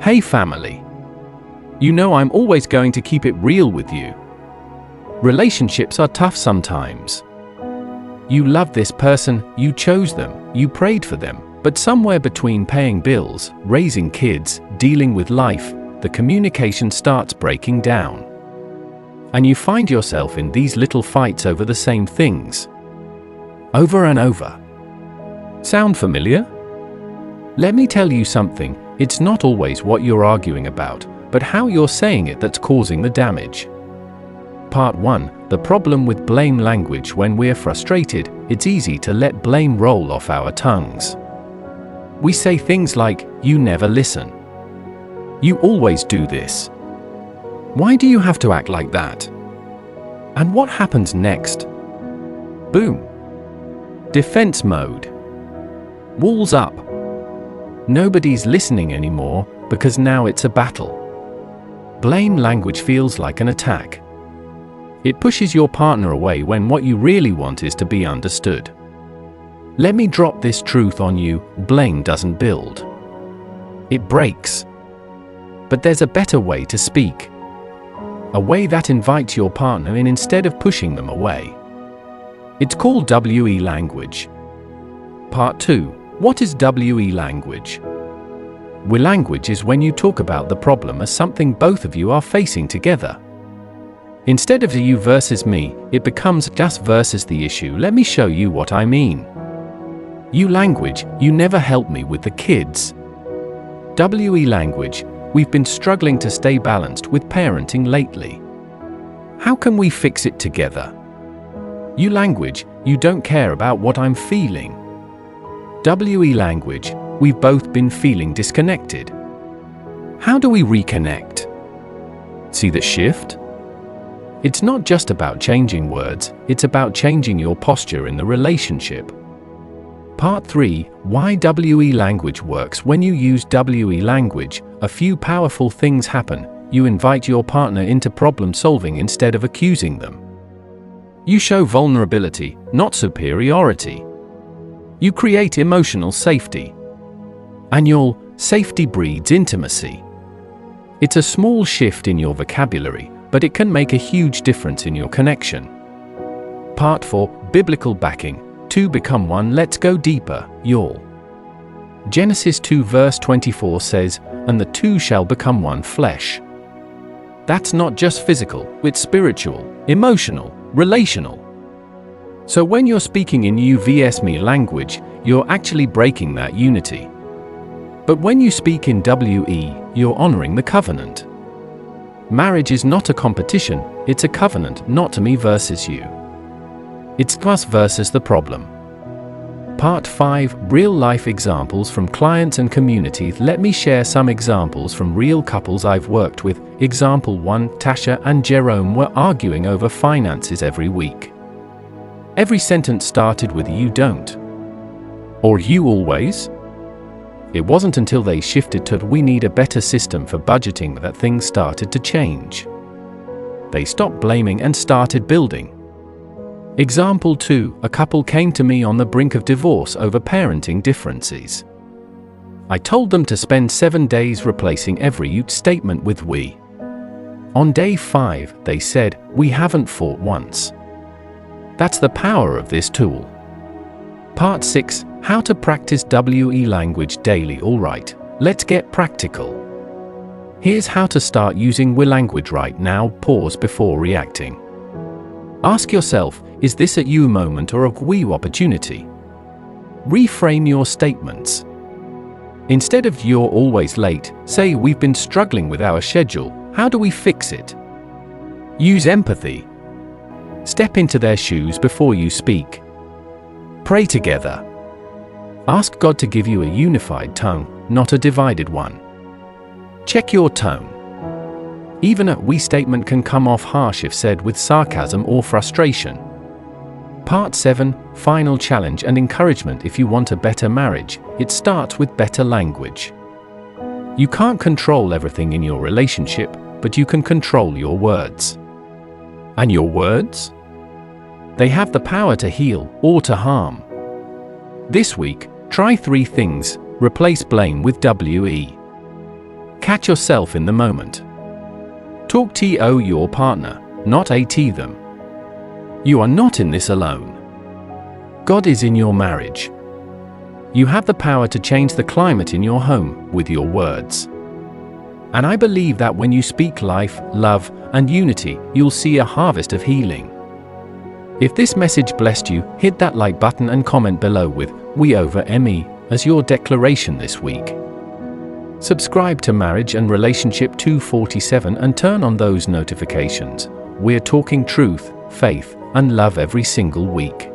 Hey family. You know I'm always going to keep it real with you. Relationships are tough sometimes. You love this person, you chose them, you prayed for them, but somewhere between paying bills, raising kids, dealing with life, the communication starts breaking down. And you find yourself in these little fights over the same things. Over and over. Sound familiar? Let me tell you something, it's not always what you're arguing about, but how you're saying it that's causing the damage. Part 1, the problem with blame language. When we're frustrated, it's easy to let blame roll off our tongues. We say things like, "You never listen. You always do this. Why do you have to act like that?" And what happens next? Boom. Defense mode. Walls up. Nobody's listening anymore, because now it's a battle. Blame language feels like an attack. It pushes your partner away when what you really want is to be understood. Let me drop this truth on you, blame doesn't build. It breaks. But there's a better way to speak. A way that invites your partner in instead of pushing them away. It's called WE language. Part 2. What is WE language? WE language is when you talk about the problem as something both of you are facing together. Instead of you versus me, it becomes us versus the issue. Let me show you what I mean. You language, you never help me with the kids. WE language, we've been struggling to stay balanced with parenting lately. How can we fix it together? You language, you don't care about what I'm feeling. WE language, we've both been feeling disconnected. How do we reconnect? See the shift? It's not just about changing words, it's about changing your posture in the relationship. Part 3, why WE language works. When you use WE language, a few powerful things happen. You invite your partner into problem solving instead of accusing them. You show vulnerability, not superiority. You create emotional safety. And your safety breeds intimacy. It's a small shift in your vocabulary, but it can make a huge difference in your connection. Part 4, biblical backing. Two become one. Let's go deeper, y'all. Genesis 2 verse 24 says, "And the two shall become one flesh." That's not just physical, it's spiritual, emotional, relational. So when you're speaking in you vs me language, you're actually breaking that unity. But when you speak in WE, you're honoring the covenant. Marriage is not a competition, it's a covenant, not me versus you. It's us versus the problem. Part 5, real-life examples from clients and communities. Let me share some examples from real couples I've worked with. Example 1, Tasha and Jerome were arguing over finances every week. Every sentence started with "you don't" or "you always." It wasn't until they shifted to "we need a better system for budgeting" that things started to change. They stopped blaming and started building. Example 2, a couple came to me on the brink of divorce over parenting differences. I told them to spend 7 days replacing every "you" statement with "we." On day 5, they said, "We haven't fought once." That's the power of this tool. Part 6, how to practice WE language daily. Alright, let's get practical. Here's how to start using WE language right now. Pause before reacting. Ask yourself, is this a you moment or a we opportunity? Reframe your statements. Instead of "you're always late," say "we've been struggling with our schedule, how do we fix it?" Use empathy. Step into their shoes before you speak. Pray together. Ask God to give you a unified tongue, not a divided one. Check your tone. Even a "we" statement can come off harsh if said with sarcasm or frustration. Part 7, final challenge and encouragement. If you want a better marriage, it starts with better language. You can't control everything in your relationship, but you can control your words. And your words? They have the power to heal or to harm. This week, try 3 things. Replace blame with WE. Catch yourself in the moment. Talk to your partner, not at them. You are not in this alone. God is in your marriage. You have the power to change the climate in your home with your words. And I believe that when you speak life, love, and unity, you'll see a harvest of healing. If this message blessed you, hit that like button and comment below with "We over ME" as your declaration this week. Subscribe to Marriage and Relationship 247 and turn on those notifications. We're talking truth, faith, and love every single week.